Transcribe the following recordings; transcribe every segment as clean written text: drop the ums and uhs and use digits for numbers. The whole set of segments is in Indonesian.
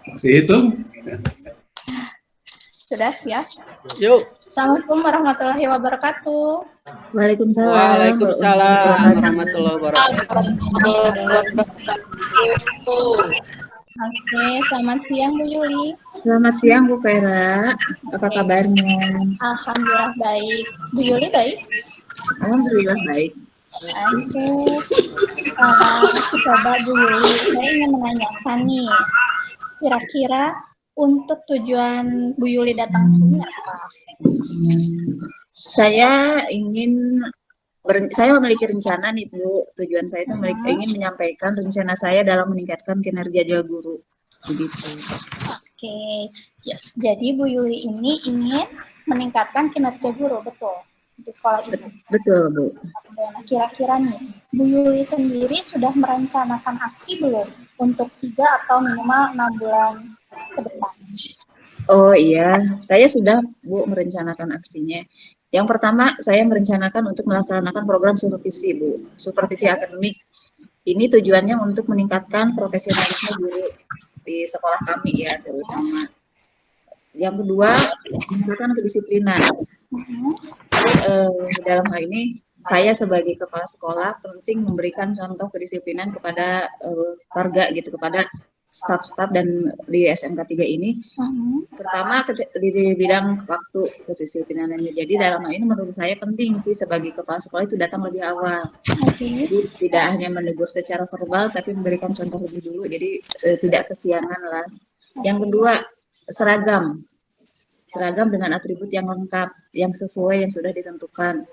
Dihitung. Sudah siap? Yuk. Assalamualaikum warahmatullahi wabarakatuh. Waalaikumsalam. Warahmatullahi wabarakatuh. Oke, selamat siang Bu Yuli. Selamat siang Bu Vera. Apa kabarnya? Alhamdulillah baik. Bu Yuli baik? Alhamdulillah baik. Oke. Coba Bu Yuli, saya ingin menanyakan nih, kira-kira untuk tujuan Bu Yuli datang sini apa? Saya memiliki rencana nih Bu. Tujuan saya itu ingin menyampaikan rencana saya dalam meningkatkan kinerja guru. Begitu. Oke, yes. Jadi Bu Yuli ini ingin meningkatkan kinerja guru, betul? Di sekolah ini. Betul Bu. Oke, nah kira-kira nih, Bu Yuli sendiri sudah merencanakan aksi belum untuk 3 atau minimal 6 bulan ke depan? Oh iya, saya sudah Bu merencanakan aksinya. Yang pertama, saya merencanakan untuk melaksanakan program supervisi Bu, supervisi akademik. Ini tujuannya untuk meningkatkan profesionalisme guru di sekolah kami ya, terutama. Yang kedua, meningkatkan kedisiplinan. Dalam hal ini, saya sebagai kepala sekolah penting memberikan contoh kedisiplinan kepada warga gitu, kepada staf-staf dan di SMK 3 ini. Pertama di bidang waktu kedisiplinannya. Jadi dalam hal ini menurut saya penting sih sebagai kepala sekolah itu datang lebih awal. Jadi tidak hanya menegur secara verbal tapi memberikan contoh lebih dulu. Jadi tidak kesiangan lah. Yang kedua, seragam dengan atribut yang lengkap, yang sesuai yang sudah ditentukan.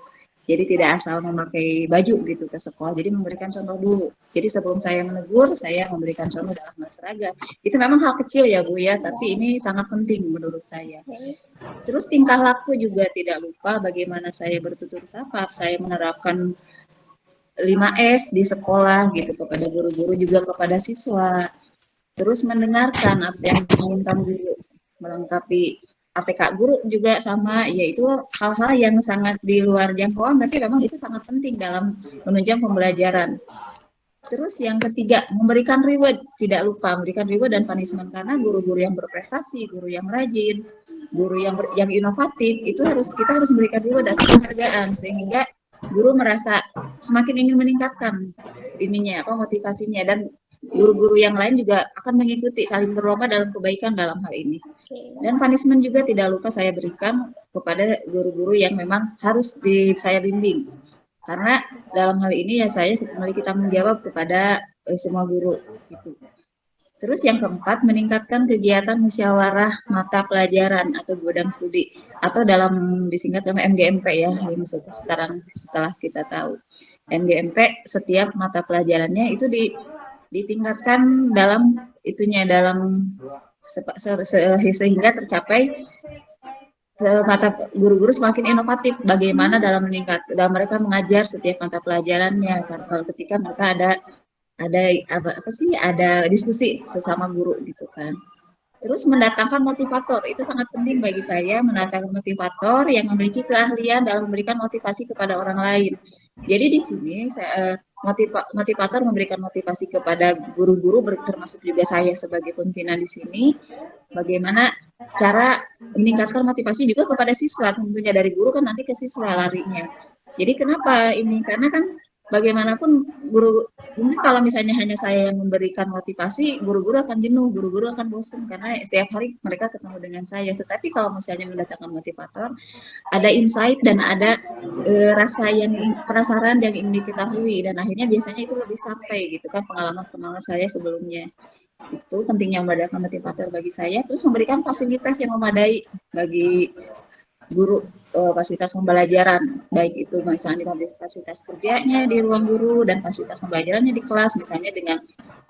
Jadi tidak asal memakai baju gitu ke sekolah. Jadi memberikan contoh dulu. Jadi sebelum saya menegur, saya memberikan contoh dalam seragam. Itu memang hal kecil ya Bu ya, tapi ini sangat penting menurut saya. Terus tingkah laku juga tidak lupa bagaimana saya bertutur sapa, saya menerapkan 5S di sekolah gitu kepada guru-guru juga kepada siswa. Terus mendengarkan apa yang diinginkan guru, melengkapi ATK guru juga sama, yaitu hal-hal yang sangat di luar jangkauan, tapi memang itu sangat penting dalam menunjang pembelajaran. Terus yang ketiga, memberikan reward, tidak lupa memberikan reward dan punishment, karena guru-guru yang berprestasi, guru yang rajin, guru yang inovatif, itu kita harus memberikan reward dan penghargaan, sehingga guru merasa semakin ingin meningkatkan motivasinya, dan guru-guru yang lain juga akan mengikuti, saling berlomba dalam kebaikan dalam hal ini. Dan punishment juga tidak lupa saya berikan kepada guru-guru yang memang harus saya bimbing. Karena dalam hal ini ya saya memiliki tanggung jawab kepada semua guru. Gitu. Terus yang keempat, meningkatkan kegiatan musyawarah mata pelajaran atau gudang studi, atau disingkat dalam MGMP ya, ini setelah kita tahu. MGMP setiap mata pelajarannya itu ditingkatkan sehingga tercapai mata guru-guru semakin inovatif bagaimana dalam mereka mengajar setiap mata pelajarannya. Kalau ketika mereka ada diskusi sesama guru gitu kan. Terus mendatangkan motivator, itu sangat penting bagi saya, mendatangkan motivator yang memiliki keahlian dalam memberikan motivasi kepada orang lain. Jadi di sini motivator memberikan motivasi kepada guru-guru, termasuk juga saya sebagai pimpinan di sini, bagaimana cara meningkatkan motivasi juga kepada siswa, tentunya dari guru kan nanti ke siswa larinya. Jadi kenapa ini? Karena kan bagaimanapun mungkin kalau misalnya hanya saya yang memberikan motivasi, guru-guru akan jenuh, guru-guru akan bosan karena setiap hari mereka ketemu dengan saya. Tetapi kalau misalnya mendatangkan motivator, ada insight dan ada rasa penasaran yang ingin diketahui, dan akhirnya biasanya itu lebih sampai gitu kan, pengalaman saya sebelumnya. Itu pentingnya mendatangkan motivator bagi saya. Terus memberikan fasilitas yang memadai bagi guru, fasilitas pembelajaran, baik itu misalnya fasilitas kerjanya di ruang guru dan fasilitas pembelajarannya di kelas, misalnya dengan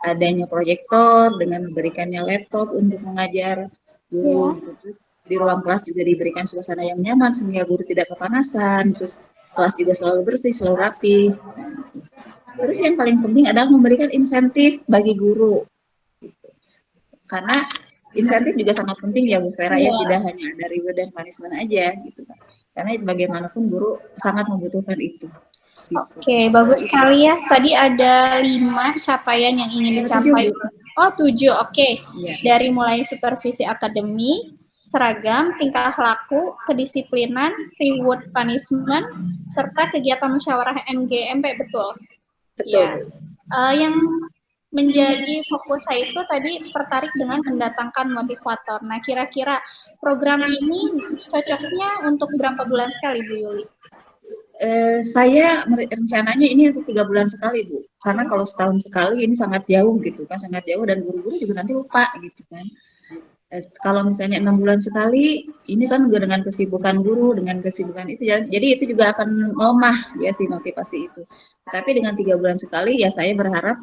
adanya proyektor, dengan memberikannya laptop untuk mengajar guru. Terus di ruang kelas juga diberikan suasana yang nyaman sehingga guru tidak kepanasan, terus kelas juga selalu bersih, selalu rapi. Terus yang paling penting adalah memberikan insentif bagi guru, karena insentif juga sangat penting ya Bu Vera ya, tidak hanya ada reward dan punishment aja gitu kan. Karena bagaimanapun guru sangat membutuhkan itu. Gitu. Oke, bagus sekali ya. Tadi ada 5 capaian yang ingin dicapai. Oh, 7, oke. Iya. Dari mulai supervisi akademik, seragam, tingkah laku, kedisiplinan, reward punishment, serta kegiatan musyawarah MGMP, betul? Betul. Ya. Yang menjadi fokus saya itu tadi tertarik dengan mendatangkan motivator. Nah, kira-kira program ini cocoknya untuk berapa bulan sekali, Bu Yuli? Saya rencananya ini untuk 3 bulan sekali, Bu. Karena kalau setahun sekali ini sangat jauh gitu kan, sangat jauh dan guru-guru juga nanti lupa gitu kan. Kalau misalnya 6 bulan sekali, ini kan juga dengan kesibukan guru, dengan kesibukan itu ya, jadi itu juga akan melemah ya si motivasi itu. Tapi dengan 3 bulan sekali ya saya berharap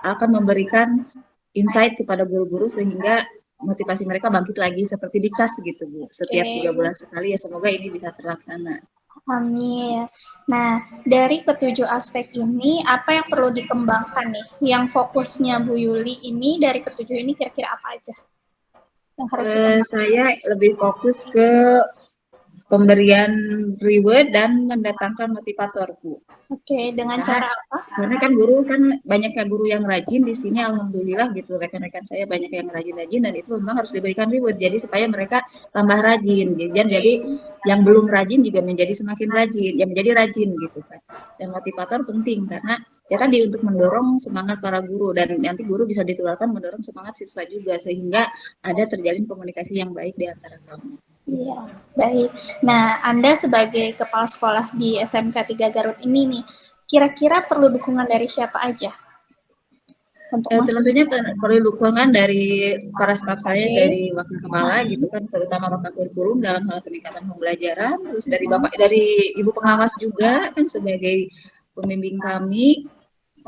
akan memberikan insight kepada guru-guru sehingga motivasi mereka bangkit lagi seperti dicas gitu Bu. Setiap 3 bulan sekali ya semoga ini bisa terlaksana. Amin. Nah, dari ketujuh aspek ini, apa yang perlu dikembangkan nih? Yang fokusnya Bu Yuli ini dari ketujuh ini kira-kira apa aja? Yang harus saya lebih fokus ke pemberian reward dan mendatangkan motivator, Bu. Oke, dengan cara apa? Karena kan guru kan banyaknya guru yang rajin di sini, alhamdulillah gitu. Rekan-rekan saya banyak yang rajin-rajin dan itu memang harus diberikan reward. Jadi supaya mereka tambah rajin. Jadi yang belum rajin juga menjadi semakin rajin, yang menjadi rajin gitu kan. Dan motivator penting karena ya tadi untuk mendorong semangat para guru dan nanti guru bisa ditularkan mendorong semangat siswa juga sehingga ada terjalin komunikasi yang baik di antara kami. Iya, baik. Nah, Anda sebagai kepala sekolah di SMK 3 Garut ini nih, kira-kira perlu dukungan dari siapa aja? Untuk tentunya perlu dukungan dari para staf saya, dari wakil kepala gitu kan, terutama bapak kurikulum dalam hal peningkatan pembelajaran, terus dari ibu pengawas juga kan sebagai pembimbing kami,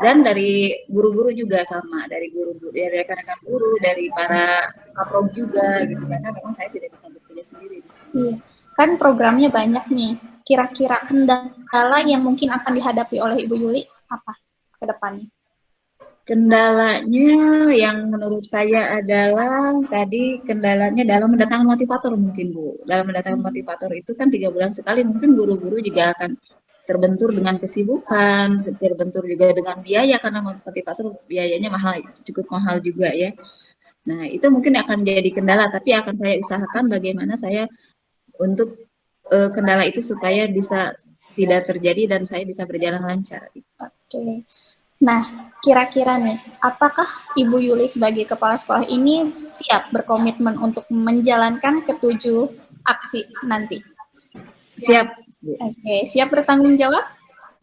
dan dari guru-guru juga sama, dari guru-guru, dari rekan-rekan guru, dari para kaprod juga gitu, karena memang saya tidak bisa bekerja sendiri di sini. Iya. Kan programnya banyak nih. Kira-kira kendala yang mungkin akan dihadapi oleh Ibu Yuli apa ke depannya? Kendalanya yang menurut saya adalah tadi kendalanya dalam mendatangkan motivator mungkin Bu. Dalam mendatangkan motivator itu kan 3 bulan sekali mungkin guru-guru juga akan terbentur dengan kesibukan, terbentur juga dengan biaya karena motivator biayanya mahal, cukup mahal juga ya. Nah itu mungkin akan jadi kendala, tapi akan saya usahakan bagaimana saya untuk kendala itu supaya bisa tidak terjadi dan saya bisa berjalan lancar. Oke. Nah, kira-kira nih, apakah Ibu Yuli sebagai kepala sekolah ini siap berkomitmen untuk menjalankan ketujuh aksi nanti? Siap, Bu. Oke, siap bertanggung jawab?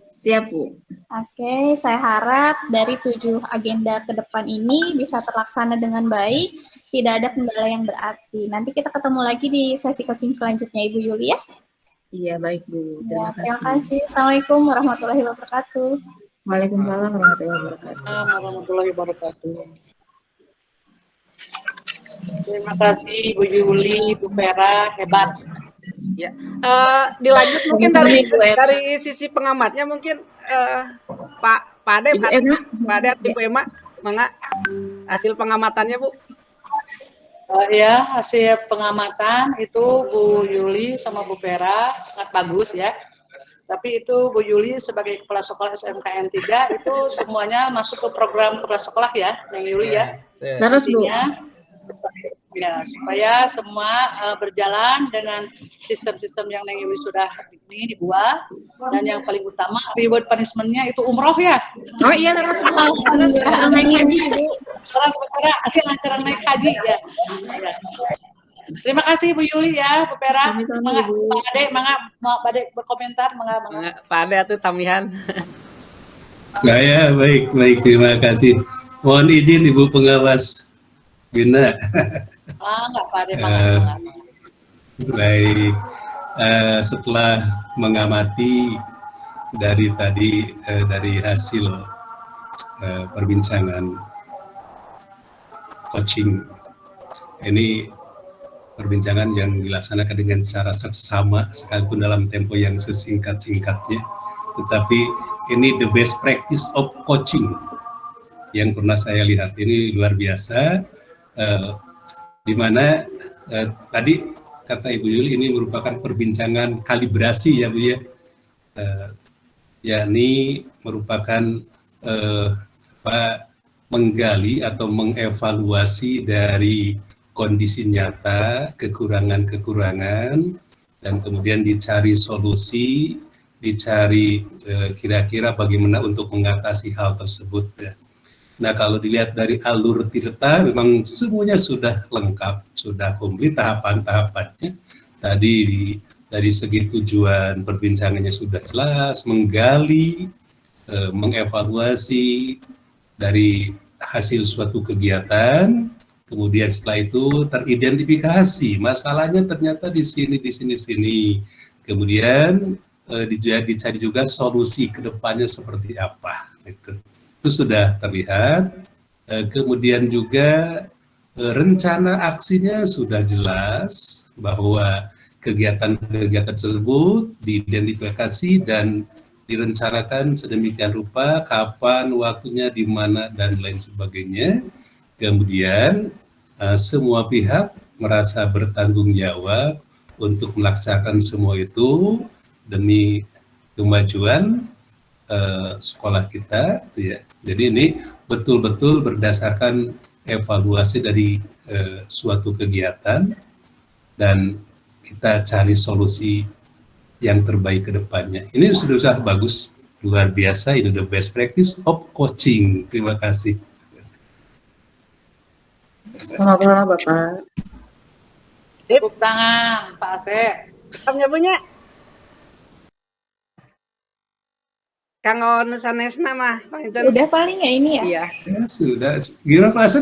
Siap, Bu. Oke, saya harap dari 7 agenda ke depan ini bisa terlaksana dengan baik, tidak ada kendala yang berarti. Nanti kita ketemu lagi di sesi coaching selanjutnya, Ibu Yuli ya. Iya, baik Bu. Terima kasih. Assalamualaikum warahmatullahi wabarakatuh. Waalaikumsalam warahmatullahi wabarakatuh. Warahmatullahi wabarakatuh. Terima kasih Bu Yuli, Bu Vera, hebat. Ya, dilanjut mungkin dari sisi pengamatnya mungkin Pak Ade, Pak Ade, Ibu Emma, mangga hasil pengamatannya Bu. Ya, hasil pengamatan itu Bu Yuli sama Bu Vera sangat bagus ya. Tapi itu Bu Yuli sebagai kepala sekolah SMKN 3 itu semuanya masuk ke program kepala sekolah ya, Neng Yuli ya. Terus Bu. Ya, supaya semua berjalan dengan sistem-sistem yang Neng Yuli sudah ini dibuat, dan yang paling utama reward punishment-nya itu umroh ya. Oh iya, terus naik haji Bu. Terus lancar naik haji ya. Terima kasih Bu Yuli ya, Bu Vera. Pak Ade, mau Pak Ade berkomentar, Pak Ade atau Tamihan. Saya baik, terima kasih. Mohon izin Ibu Pengawas Bina. Enggak Pak Ade, baik, setelah mengamati dari tadi dari hasil perbincangan coaching ini, perbincangan yang dilaksanakan dengan cara seksama sekalipun dalam tempo yang sesingkat-singkatnya, tetapi ini the best practice of coaching yang pernah saya lihat. Ini luar biasa, di mana tadi kata Ibu Yuli ini merupakan perbincangan kalibrasi ya Bu ya, yakni merupakan menggali atau mengevaluasi dari kondisi nyata, kekurangan-kekurangan, dan kemudian dicari solusi, dicari kira-kira bagaimana untuk mengatasi hal tersebut ya. Nah, kalau dilihat dari alur Tirta, memang semuanya sudah lengkap, sudah komplit tahapan-tahapannya. Tadi dari segi tujuan perbincangannya sudah jelas, menggali, mengevaluasi dari hasil suatu kegiatan, kemudian setelah itu teridentifikasi masalahnya ternyata di sini. Kemudian dicari juga solusi ke depannya seperti apa. Itu sudah terlihat. Kemudian juga rencana aksinya sudah jelas bahwa kegiatan-kegiatan tersebut diidentifikasi dan direncanakan sedemikian rupa, kapan, waktunya, di mana, dan lain sebagainya. Kemudian semua pihak merasa bertanggung jawab untuk melaksanakan semua itu demi kemajuan sekolah kita, ya. Jadi ini betul-betul berdasarkan evaluasi dari suatu kegiatan dan kita cari solusi yang terbaik ke depannya. Ini sudah bagus, luar biasa. Ini the best practice of coaching. Terima kasih. Sama-sama Bapak. Tepuk tangan Pak Asep. Punya Kang Nusanesna mah. Udah paling ya ini ya? Iya. Ya sudah. Gimana Pak Asep?